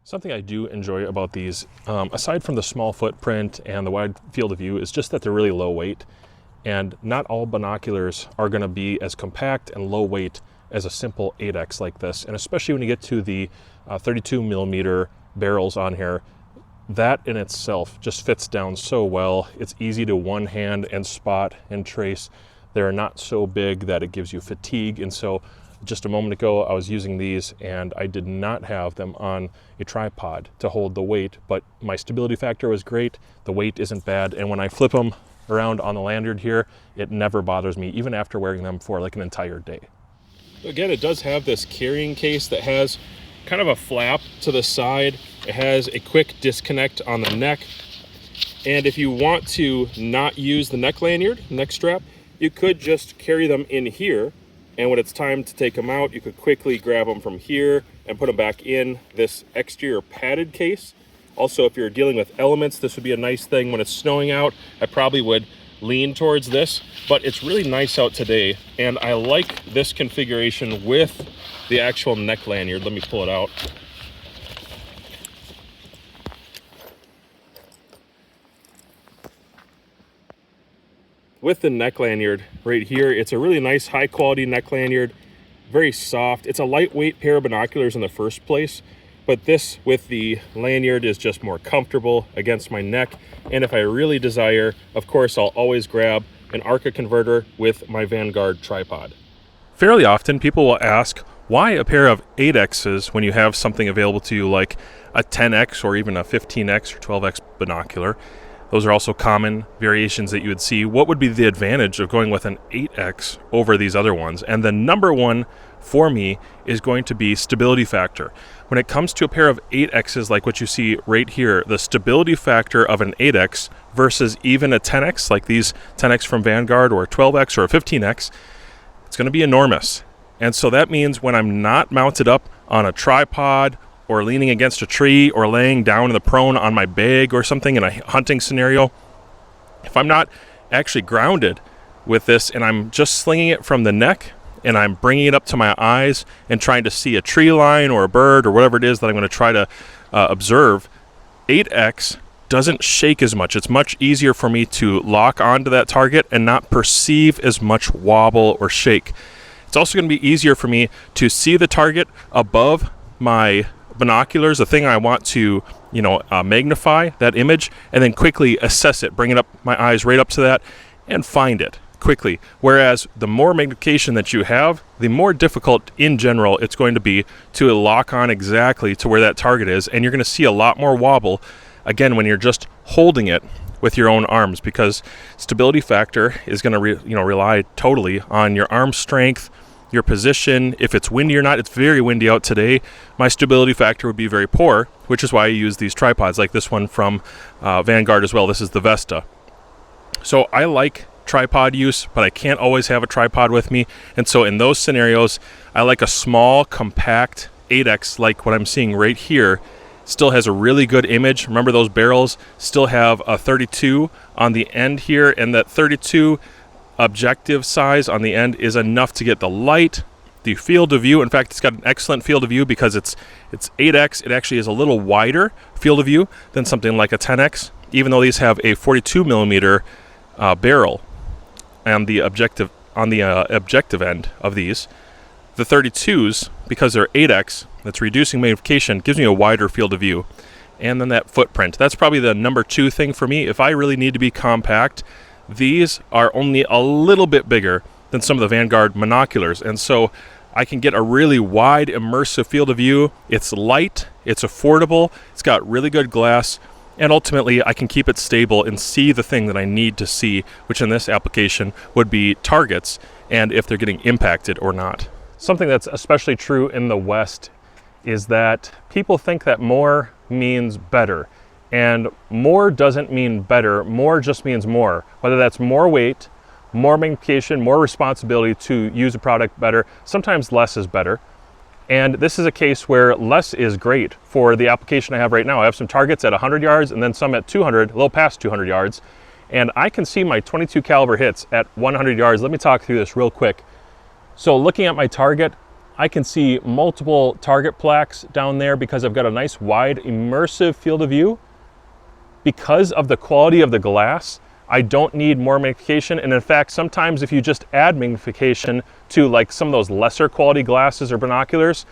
Something I do enjoy about these, aside from the small footprint and the wide field of view, is just that they're really low weight. And not all binoculars are going to be as compact and low weight as a simple 8X like this. And especially when you get to the 32 millimeter barrels on here, that in itself just fits down so well. It's easy to one hand and spot and trace. They're not so big that it gives you fatigue. And so just a moment ago, I was using these and I did not have them on a tripod to hold the weight, but my stability factor was great. The weight isn't bad. And when I flip them around on the lanyard here, it never bothers me, even after wearing them for like an entire day. Again, it does have this carrying case that has kind of a flap to the side. It has a quick disconnect on the neck. And if you want to not use the neck lanyard, neck strap, you could just carry them in here. And when it's time to take them out, you could quickly grab them from here and put them back in this exterior padded case. Also, if you're dealing with elements, this would be a nice thing. When it's snowing out, I probably would lean towards this, but it's really nice out today. And I like this configuration with the actual neck lanyard. Let me pull it out. With the neck lanyard right here, it's a really nice high quality neck lanyard, very soft. It's a lightweight pair of binoculars in the first place, but this with the lanyard is just more comfortable against my neck. And if I really desire, of course, I'll always grab an ARCA converter with my Vanguard tripod. Fairly often people will ask, why a pair of 8Xs when you have something available to you like a 10X or even a 15X or 12X binocular? Those are also common variations that you would see. What would be the advantage of going with an 8X over these other ones? And the number one for me is going to be stability factor. When it comes to a pair of 8Xs like what you see right here, the stability factor of an 8X versus even a 10X, like these 10X from Vanguard, or a 12X or a 15X, it's going to be enormous. And so that means when I'm not mounted up on a tripod or leaning against a tree or laying down in the prone on my bag or something in a hunting scenario, if I'm not actually grounded with this and I'm just slinging it from the neck and I'm bringing it up to my eyes and trying to see a tree line or a bird or whatever it is that I'm going to try to observe, 8X doesn't shake as much. It's much easier for me to lock onto that target and not perceive as much wobble or shake. It's also going to be easier for me to see the target above my binoculars, the thing I want to, magnify that image, and then quickly assess it, bring it up my eyes right up to that, and find it quickly. Whereas the more magnification that you have, the more difficult in general it's going to be to lock on exactly to where that target is, and you're going to see a lot more wobble, again, when you're just holding it with your own arms, because stability factor is going to rely totally on your arm strength, your position. If it's windy or not, it's very windy out today, my stability factor would be very poor, which is why I use these tripods like this one from Vanguard as well. This is the Vesta. So I like tripod use, but I can't always have a tripod with me. And so in those scenarios, I like a small, compact 8X like what I'm seeing right here. Still has a really good image. Remember, those barrels still have a 32 on the end here, and that 32 objective size on the end is enough to get the light, the field of view. In fact, it's got an excellent field of view because it's 8X. It actually is a little wider field of view than something like a 10X, even though these have a 42 millimeter barrel and the objective on the objective end of these. The 32s, because they're 8X, that's reducing magnification, gives me a wider field of view. And then that footprint. That's probably the number two thing for me. If I really need to be compact, these are only a little bit bigger than some of the Vanguard binoculars. And so I can get a really wide, immersive field of view. It's light, it's affordable, it's got really good glass, and ultimately I can keep it stable and see the thing that I need to see, which in this application would be targets and if they're getting impacted or not. Something that's especially true in the West is that people think that more means better. And more doesn't mean better, more just means more. Whether that's more weight, more magnification, more responsibility to use a product better, sometimes less is better. And this is a case where less is great for the application I have right now. I have some targets at 100 yards and then some at 200, a little past 200 yards. And I can see my 22 caliber hits at 100 yards. Let me talk through this real quick. So looking at my target, I can see multiple target plaques down there because I've got a nice wide immersive field of view. Because of the quality of the glass, I don't need more magnification. And in fact, sometimes if you just add magnification to like some of those lesser quality glasses or binoculars,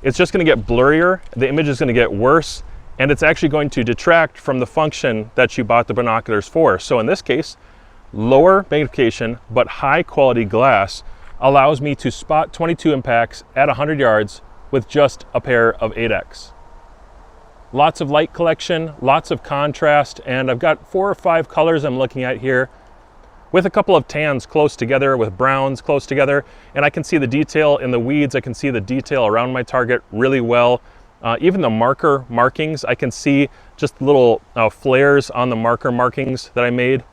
it's just going to get blurrier, the image is going to get worse, and it's actually going to detract from the function that you bought the binoculars for. So in this case, lower magnification but high quality glass allows me to spot 22 impacts at 100 yards with just a pair of 8X. Lots of light collection, lots of contrast, and I've got 4 or 5 colors I'm looking at here with a couple of tans close together, with browns close together, and I can see the detail in the weeds, I can see the detail around my target really well. Even the marker markings, I can see just little flares on the marker markings that I made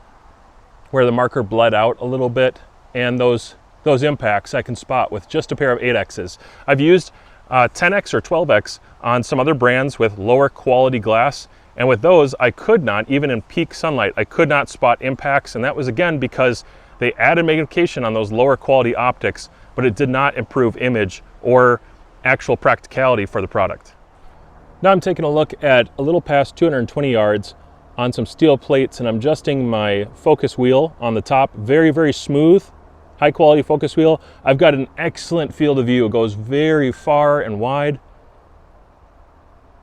where the marker bled out a little bit, and those impacts I can spot with just a pair of 8Xs. I've used 10X or 12X on some other brands with lower quality glass, and with those I could not, even in peak sunlight, I could not spot impacts, and that was again because they added magnification on those lower quality optics, but it did not improve image or actual practicality for the product. Now I'm taking a look at a little past 220 yards on some steel plates, and I'm adjusting my focus wheel on the top. Very, very smooth, high quality focus wheel. I've got an excellent field of view. It goes very far and wide.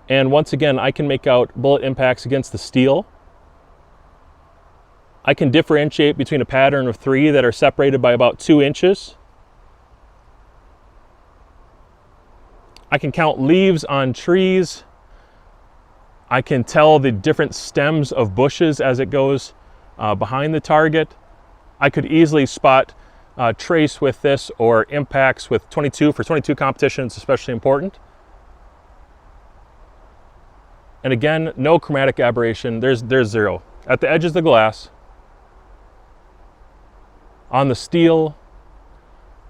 And once again, I can make out bullet impacts against the steel. I can differentiate between a pattern of 3 that are separated by about 2 inches. I can count leaves on trees. I can tell the different stems of bushes as it goes behind the target. I could easily spot trace with this, or impacts with 22 for 22 competitions, especially important. And again, no chromatic aberration. There's 0. At the edges of the glass, on the steel,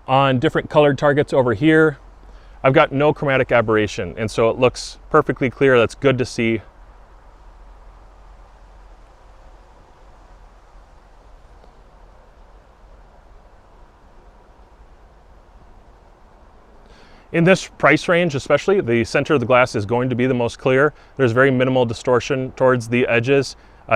on different colored targets over here, I've got no chromatic aberration, and so it looks perfectly clear. That's good to see. In this price range especially, the center of the glass is going to be the most clear. There's very minimal distortion towards the edges.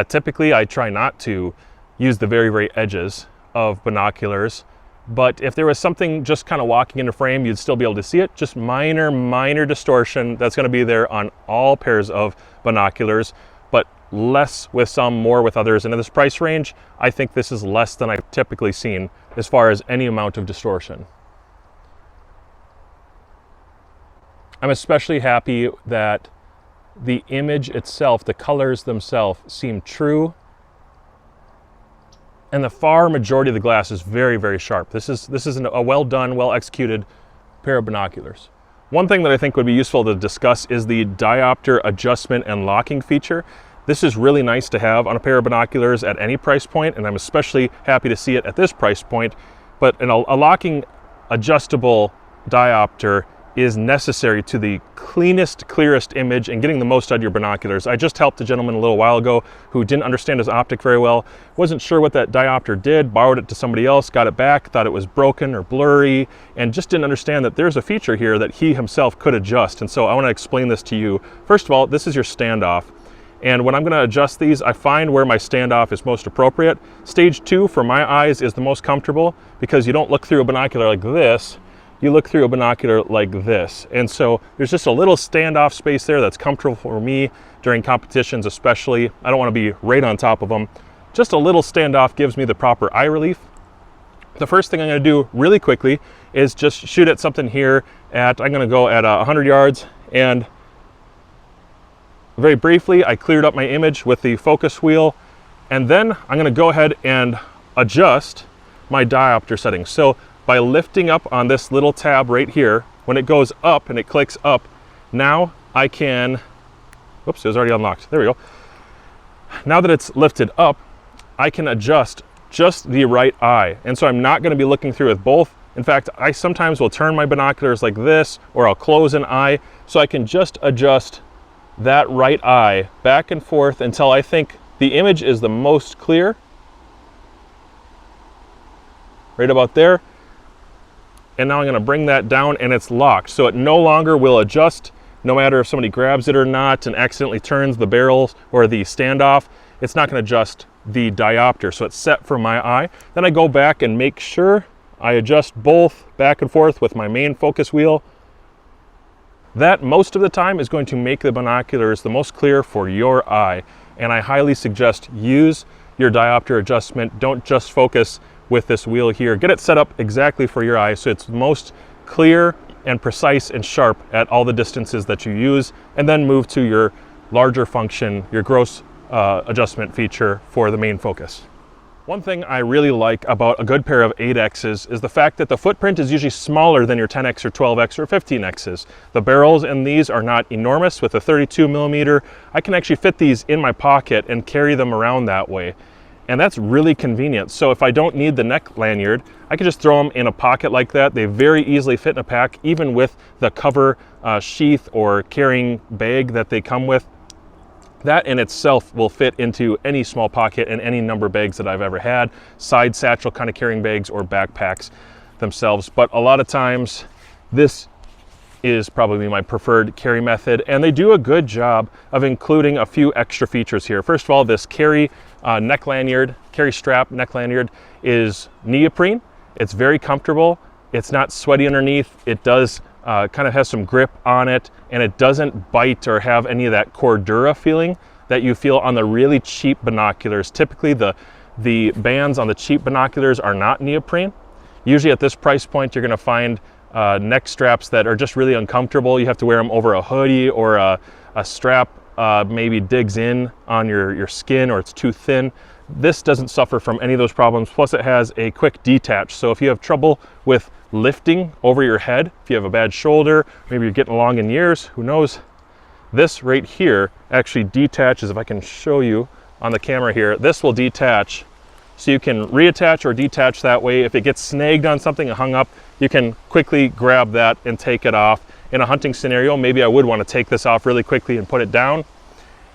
Typically, I try not to use the very, very edges of binoculars, but if there was something just kind of walking into frame, you'd still be able to see it. Just minor distortion that's going to be there on all pairs of binoculars, but less with some, more with others. And in this price range, I think this is less than I've typically seen as far as any amount of distortion. I'm especially happy that the image itself, the colors themselves, seem true, and the far majority of the glass is very, very sharp. This is a well done, well executed pair of binoculars. One thing that I think would be useful to discuss is the diopter adjustment and locking feature. This is really nice to have on a pair of binoculars at any price point, and I'm especially happy to see it at this price point. But a locking adjustable diopter is necessary to the cleanest, clearest image and getting the most out of your binoculars. I just helped a gentleman a little while ago who didn't understand his optic very well, wasn't sure what that diopter did, borrowed it to somebody else, got it back, thought it was broken or blurry, and just didn't understand that there's a feature here that he himself could adjust. And so I want to explain this to you. First of all, this is your standoff. And when I'm going to adjust these, I find where my standoff is most appropriate. Stage 2 for my eyes is the most comfortable because you don't look through a binocular like this. You look through a binocular like this. And so there's just a little standoff space there that's comfortable for me during competitions especially. I don't want to be right on top of them. Just a little standoff gives me the proper eye relief. The first thing I'm going to do really quickly is just shoot at something here at, I'm going to go at 100 yards, and very briefly I cleared up my image with the focus wheel, and then I'm going to go ahead and adjust my diopter settings. So by lifting up on this little tab right here, when it goes up and it clicks up, now I can, whoops, it was already unlocked. There we go. Now that it's lifted up, I can adjust just the right eye. And so I'm not going to be looking through with both. In fact, I sometimes will turn my binoculars like this, or I'll close an eye, so I can just adjust that right eye back and forth until I think the image is the most clear. Right about there. and now I'm gonna bring that down and it's locked. So it no longer will adjust, no matter if somebody grabs it or not and accidentally turns the barrels or the standoff, it's not gonna adjust the diopter. So it's set for my eye. Then I go back and make sure I adjust both back and forth with my main focus wheel. That most of the time is going to make the binoculars the most clear for your eye. And I highly suggest use your diopter adjustment. Don't just focus with this wheel here. Get it set up exactly for your eye so it's most clear and precise and sharp at all the distances that you use, and then move to your larger function, your gross adjustment feature for the main focus. One thing I really like about a good pair of 8Xs is the fact that the footprint is usually smaller than your 10X or 12X or 15Xs. The barrels in these are not enormous. With a 32 millimeter, I can actually fit these in my pocket and carry them around that way. And that's really convenient. So if I don't need the neck lanyard, I can just throw them in a pocket like that. They very easily fit in a pack, even with the cover sheath or carrying bag that they come with. That in itself will fit into any small pocket and any number of bags that I've ever had, side satchel kind of carrying bags or backpacks themselves. But a lot of times this is probably my preferred carry method, and they do a good job of including a few extra features here. First of all, this carry neck lanyard, carry strap neck lanyard is neoprene. It's very comfortable. It's not sweaty underneath. It does kind of has some grip on it, and it doesn't bite or have any of that cordura feeling that you feel on the really cheap binoculars. Typically the bands on the cheap binoculars are not neoprene. Usually at this price point, you're gonna find neck straps that are just really uncomfortable. You have to wear them over a hoodie, or a strap maybe digs in on your skin, or it's too thin. This doesn't suffer from any of those problems. Plus it has a quick detach. So if you have trouble with lifting over your head, if you have a bad shoulder, maybe you're getting along in years, who knows, this right here actually detaches. If I can show you on the camera here, this will detach, so you can reattach or detach that way. If it gets snagged on something and hung up, you can quickly grab that and take it off. In a hunting scenario, maybe I would want to take this off really quickly and put it down,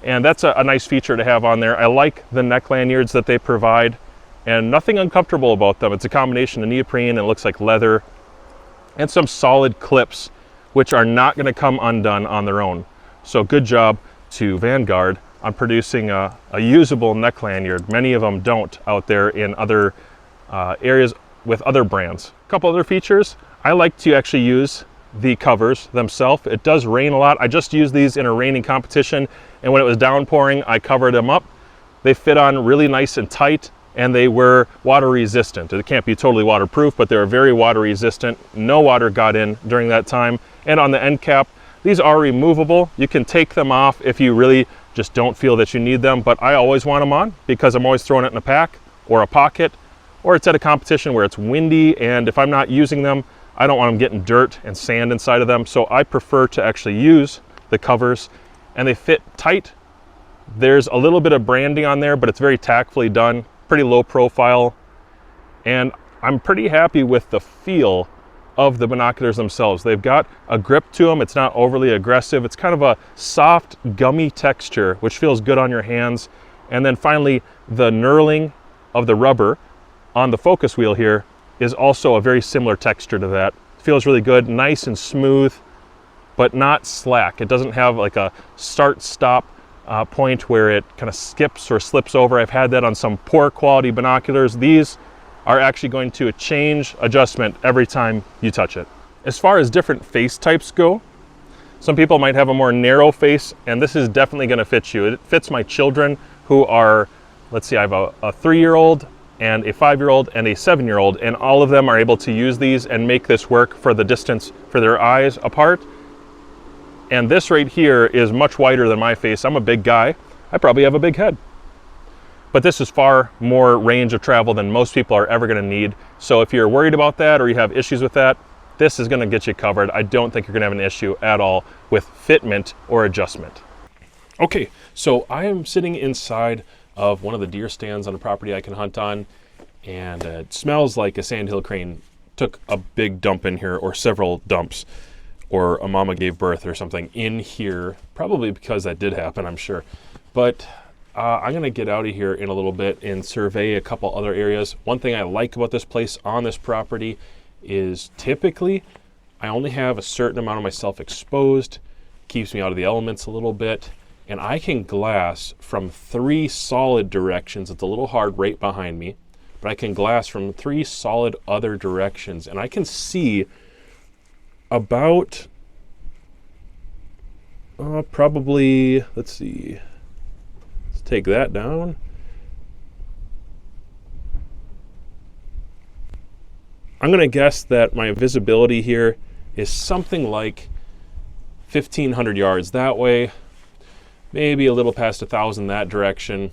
and that's a nice feature to have on there. I like the neck lanyards that they provide, and nothing uncomfortable about them. It's a combination of neoprene and it looks like leather, and some solid clips which are not going to come undone on their own. So good job to Vanguard on producing a usable neck lanyard. Many of them don't out there in other areas with other brands. A couple other features, I like to actually use the covers themselves. It does rain a lot. I just used these in a raining competition, and when it was downpouring, I covered them up. They fit on really nice and tight, and they were water resistant. It can't be totally waterproof, but they were very water resistant. No water got in during that time. And on the end cap, these are removable. You can take them off if you really just don't feel that you need them, but I always want them on because I'm always throwing it in a pack or a pocket, or it's at a competition where it's windy, and if I'm not using them, I don't want them getting dirt and sand inside of them. So I prefer to actually use the covers, and they fit tight. There's a little bit of branding on there, but it's very tactfully done, pretty low profile, and I'm pretty happy with the feel of the binoculars themselves. They've got a grip to them. It's not overly aggressive. It's kind of a soft, gummy texture, which feels good on your hands. And then finally, the knurling of the rubber on the focus wheel here is also a very similar texture to that. It feels really good, nice and smooth, but not slack. It doesn't have like a start-stop point where it kind of skips or slips over. I've had that on some poor quality binoculars. These are actually going to change adjustment every time you touch it. As far as different face types go, some people might have a more narrow face, and this is definitely going to fit you. It fits my children who are, let's see, I have a 3-year-old and a 5-year-old and a 7-year-old, and all of them are able to use these and make this work for the distance for their eyes apart. And this right here is much wider than my face. I'm a big guy. I probably have a big head. But this is far more range of travel than most people are ever going to need. So if you're worried about that or you have issues with that, this is going to get you covered. I don't think you're going to have an issue at all with fitment or adjustment. Okay, so I am sitting inside of one of the deer stands on a property I can hunt on, and it smells like a sandhill crane took a big dump in here, or several dumps, or a mama gave birth or something in here, probably because that did happen, I'm sure. But I'm gonna get out of here in a little bit and survey a couple other areas. One thing I like about this place on this property is typically I only have a certain amount of myself exposed, keeps me out of the elements a little bit, and I can glass from 3 solid directions. It's a little hard right behind me, but I can glass from 3 solid other directions, and I can see about probably, let's see, let's take that down. I'm going to guess that my visibility here is something like 1,500 yards that way, maybe a little past 1,000 that direction,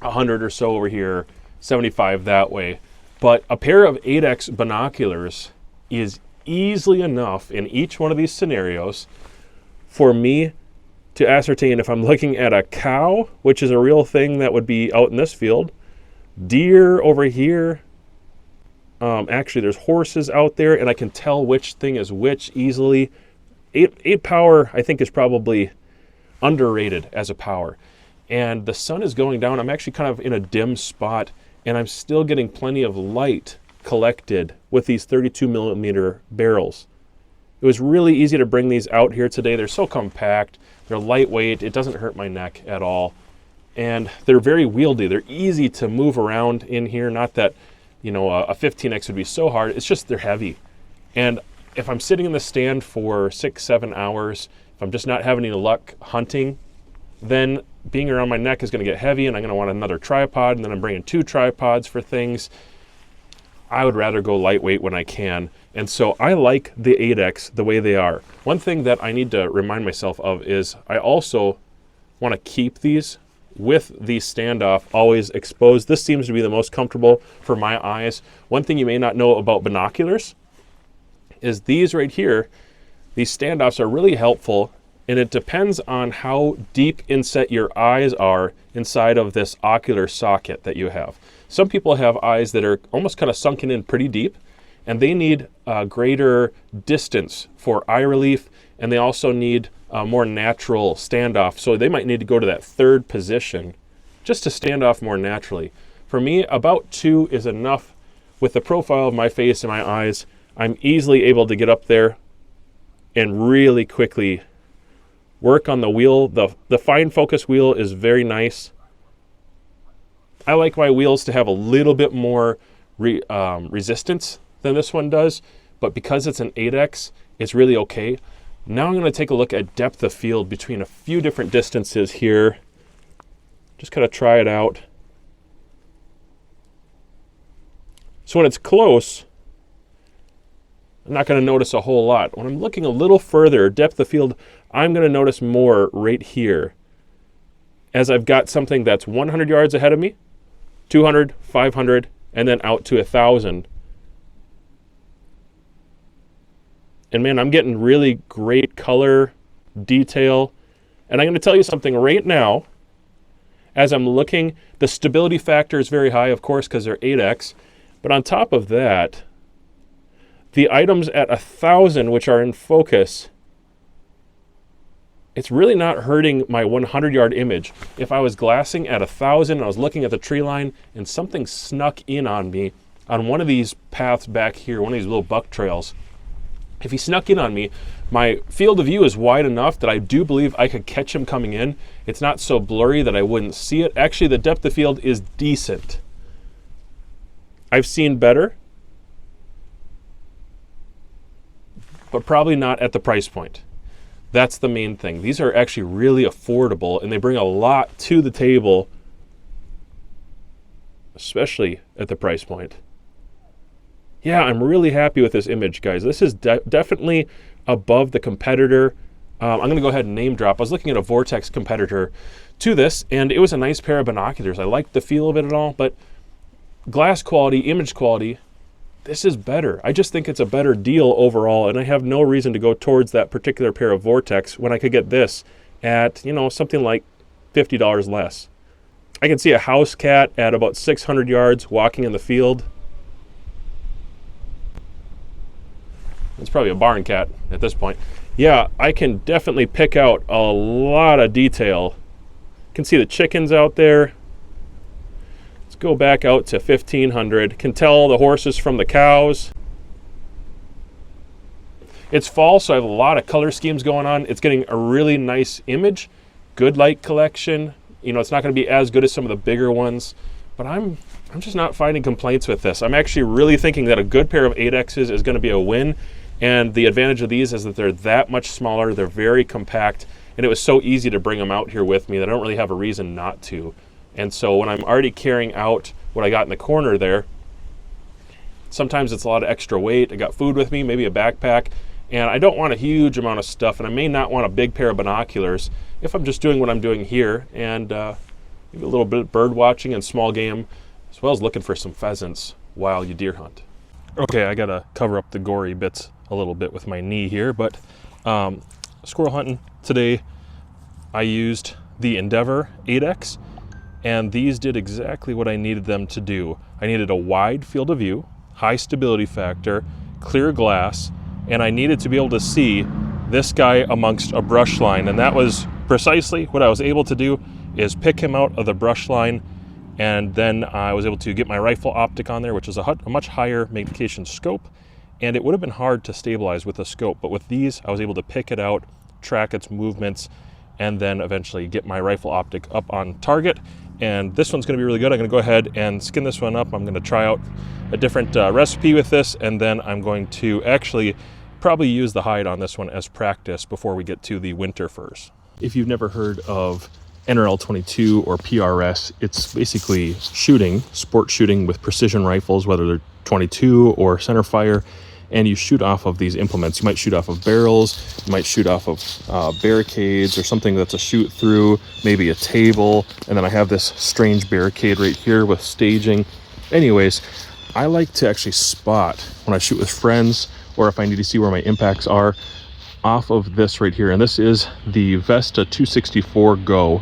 100 or so over here, 75 that way. But a pair of 8X binoculars is easily enough in each one of these scenarios for me to ascertain if I'm looking at a cow, which is a real thing that would be out in this field, deer over here. Actually, there's horses out there, and I can tell which thing is which easily. 8 power, I think, is probably underrated as a power. And the sun is going down. I'm actually kind of in a dim spot, and I'm still getting plenty of light collected with these 32 millimeter barrels. It was really easy to bring these out here today. They're so compact. They're lightweight. It doesn't hurt my neck at all. And they're very wieldy. They're easy to move around in here. Not that, you know, a 15X would be so hard. It's just they're heavy. And if I'm sitting in the stand for 6-7 hours, if I'm just not having any luck hunting, then being around my neck is going to get heavy, and I'm going to want another tripod, and then I'm bringing 2 tripods for things. I would rather go lightweight when I can. And so I like the 8X the way they are. One thing that I need to remind myself of is I also want to keep these with the standoff always exposed. This seems to be the most comfortable for my eyes. One thing you may not know about binoculars is these right here, these standoffs are really helpful, and it depends on how deep inset your eyes are inside of this ocular socket that you have. Some people have eyes that are almost kind of sunken in pretty deep, and they need greater distance for eye relief, and they also need more natural standoff. So they might need to go to that 3rd position just to stand off more naturally. For me, about 2 is enough. With the profile of my face and my eyes, I'm easily able to get up there and really quickly work on the wheel. The fine focus wheel is very nice. I like my wheels to have a little bit more resistance than this one does, but because it's an 8X, it's really okay. Now I'm going to take a look at depth of field between a few different distances here. Just kind of try it out. So when it's close, I'm not going to notice a whole lot. When I'm looking a little further, depth of field, I'm going to notice more right here. As I've got something that's 100 yards ahead of me, 200, 500, and then out to 1,000. And man, I'm getting really great color detail. And I'm going to tell you something right now. As I'm looking, the stability factor is very high, of course, because they're 8X. But on top of that, the items at 1,000, which are in focus, it's really not hurting my 100-yard image. If I was glassing at 1,000 and I was looking at the tree line and something snuck in on me on one of these paths back here, one of these little buck trails, if he snuck in on me, my field of view is wide enough that I do believe I could catch him coming in. It's not so blurry that I wouldn't see it. Actually, the depth of field is decent. I've seen better, but probably not at the price point. That's the main thing. These are actually really affordable, and they bring a lot to the table, especially at the price point. Yeah, I'm really happy with this image, guys. This is definitely above the competitor. I'm going to go ahead and name drop. I was looking at a Vortex competitor to this, and it was a nice pair of binoculars. I liked the feel of it and all, but glass quality, image quality, this is better. I just think it's a better deal overall, and I have no reason to go towards that particular pair of Vortex when I could get this at, you know, something like $50 less. I can see a house cat at about 600 yards walking in the field. It's probably a barn cat at this point. Yeah, I can definitely pick out a lot of detail. You can see the chickens out there. Let's go back out to 1,500. Can tell the horses from the cows. It's fall, so I have a lot of color schemes going on. It's getting a really nice image, good light collection. You know, it's not going to be as good as some of the bigger ones, but I'm just not finding complaints with this. I'm actually really thinking that a good pair of 8Xs is going to be a win. And the advantage of these is that they're that much smaller, they're very compact, and it was so easy to bring them out here with me that I don't really have a reason not to. And so when I'm already carrying out what I got in the corner there, sometimes it's a lot of extra weight. I got food with me, maybe a backpack, and I don't want a huge amount of stuff, and I may not want a big pair of binoculars if I'm just doing what I'm doing here, and maybe a little bit of bird watching and small game, as well as looking for some pheasants while you deer hunt. Okay, I gotta cover up the gory bits a little bit with my knee here, but squirrel hunting today, I used the Endeavor 8X, and these did exactly what I needed them to do. I needed a wide field of view, high stability factor, clear glass, and I needed to be able to see this guy amongst a brush line, and that was precisely what I was able to do, is pick him out of the brush line, and then I was able to get my rifle optic on there, which is a much higher magnification scope, and it would have been hard to stabilize with a scope, but with these I was able to pick it out, track its movements, and then eventually get my rifle optic up on target. And this one's going to be really good. I'm going to go ahead and skin this one up. I'm going to try out a different recipe with this, and then I'm going to actually probably use the hide on this one as practice before we get to the winter furs. If you've never heard of NRL 22 or PRS, it's basically shooting, sport shooting with precision rifles, whether they're 22 or center fire, and you shoot off of these implements. You might shoot off of barrels, you might shoot off of barricades or something that's a shoot through, maybe a table, and then I have this strange barricade right here with staging. Anyways, I like to actually spot when I shoot with friends, or if I need to see where my impacts are, off of this right here. And this is the Vesta 264 Go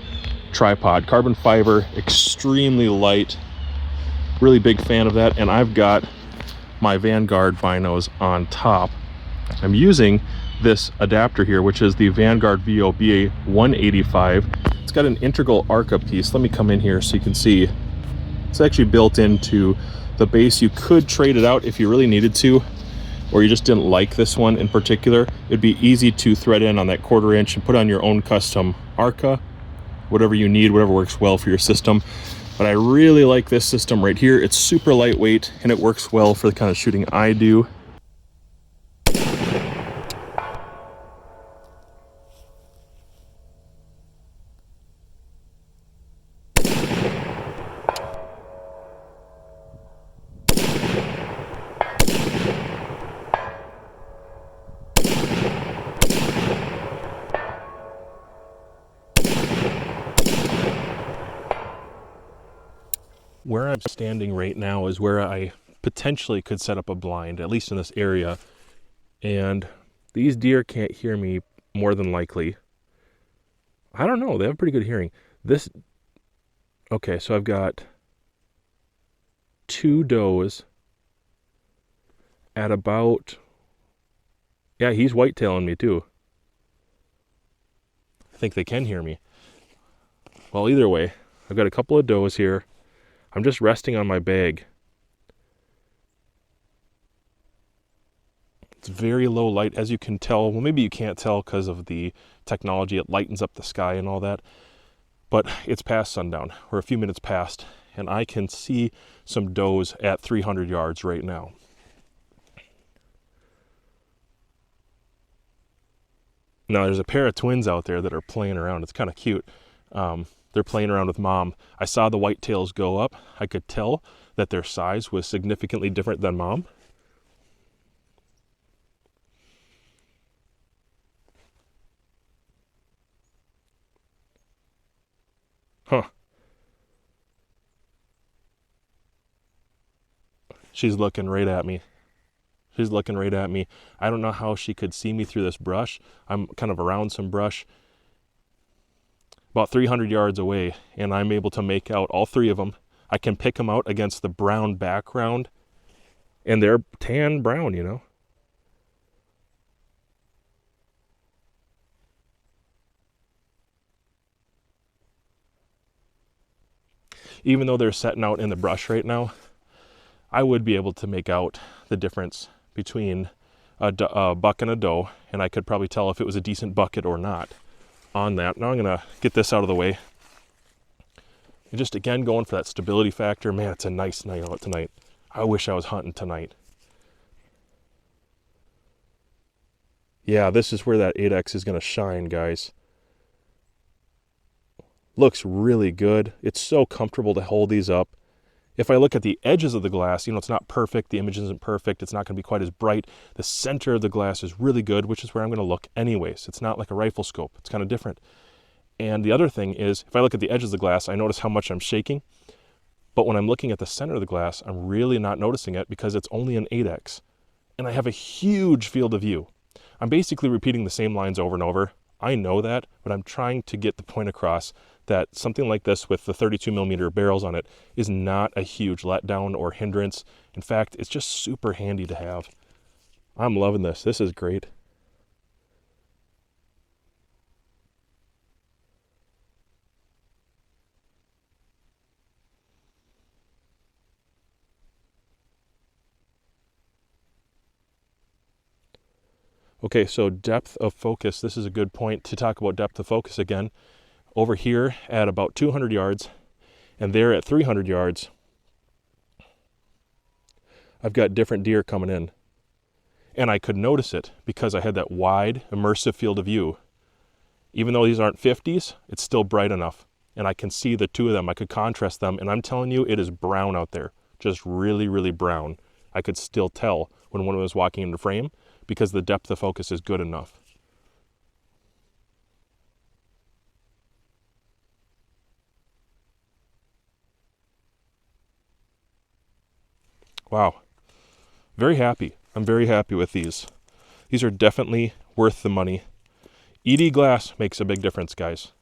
tripod, carbon fiber, extremely light, really big fan of that. And I've got my Vanguard binos on top. I'm using this adapter here, which is the Vanguard VOBA 185. It's got an integral ARCA piece. Let me come in here so you can see. It's actually built into the base. You could trade it out if you really needed to, or you just didn't like this one in particular. It'd be easy to thread in on that 1/4 inch and put on your own custom ARCA, whatever you need, whatever works well for your system. But I really like this system right here. It's super lightweight and it works well for the kind of shooting I do. Where I'm standing right now is where I potentially could set up a blind, at least in this area. And these deer can't hear me more than likely. I don't know, they have pretty good hearing. Okay, so I've got 2 does at about, yeah, he's whitetailing me too. I think they can hear me. Well, either way, I've got a couple of does here. I'm just resting on my bag. It's very low light, as you can tell. Well, maybe you can't tell because of the technology. It lightens up the sky and all that. But it's past sundown. We're a few minutes past, and I can see some does at 300 yards right now. Now, there's a pair of twins out there that are playing around. It's kind of cute. They're playing around with mom. I saw the whitetails go up. I could tell that their size was significantly different than mom. Huh. She's looking right at me. She's looking right at me. I don't know how she could see me through this brush. I'm kind of around some brush, about 300 yards away, and I'm able to make out all 3 of them. I can pick them out against the brown background, and they're tan brown, you know. Even though they're setting out in the brush right now, I would be able to make out the difference between a buck and a doe, and I could probably tell if it was a decent bucket or not on that. Now I'm going to get this out of the way. And just again going for that stability factor. Man, it's a nice night out tonight. I wish I was hunting tonight. Yeah, this is where that 8X is going to shine, guys. Looks really good. It's so comfortable to hold these up. If I look at the edges of the glass, it's not perfect. The image isn't perfect. It's not going to be quite as bright. The center of the glass is really good, which is where I'm going to look anyways. It's not like a rifle scope. It's kind of different. And the other thing is, if I look at the edges of the glass, I notice how much I'm shaking. But when I'm looking at the center of the glass, I'm really not noticing it because it's only an 8X. And I have a huge field of view. I'm basically repeating the same lines over and over. I know that, but I'm trying to get the point across that something like this with the 32mm barrels on it is not a huge letdown or hindrance. In fact, it's just super handy to have. I'm loving this. This is great. Okay, so depth of focus. This is a good point to talk about depth of focus again. Over here at about 200 yards and there at 300 yards, I've got different deer coming in. And I could notice it because I had that wide, immersive field of view. Even though these aren't 50s, it's still bright enough. And I can see the two of them. I could contrast them. And I'm telling you, it is brown out there. Just really, really brown. I could still tell when one was walking into frame because the depth of focus is good enough. Wow. Very happy. I'm very happy with these. These are definitely worth the money. ED glass makes a big difference, guys.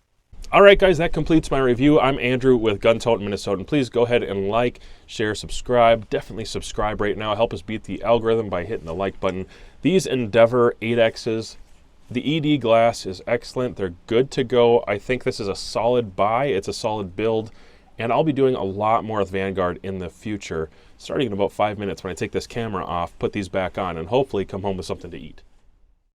All right, guys, that completes my review. I'm Andrew with Gun Tote Minnesota. And please go ahead and like, share, subscribe. Definitely subscribe right now. Help us beat the algorithm by hitting the like button. These Endeavor 8Xs, the ED glass is excellent. They're good to go. I think this is a solid buy. It's a solid build. And I'll be doing a lot more with Vanguard in the future, starting in about 5 minutes when I take this camera off, put these back on, and hopefully come home with something to eat.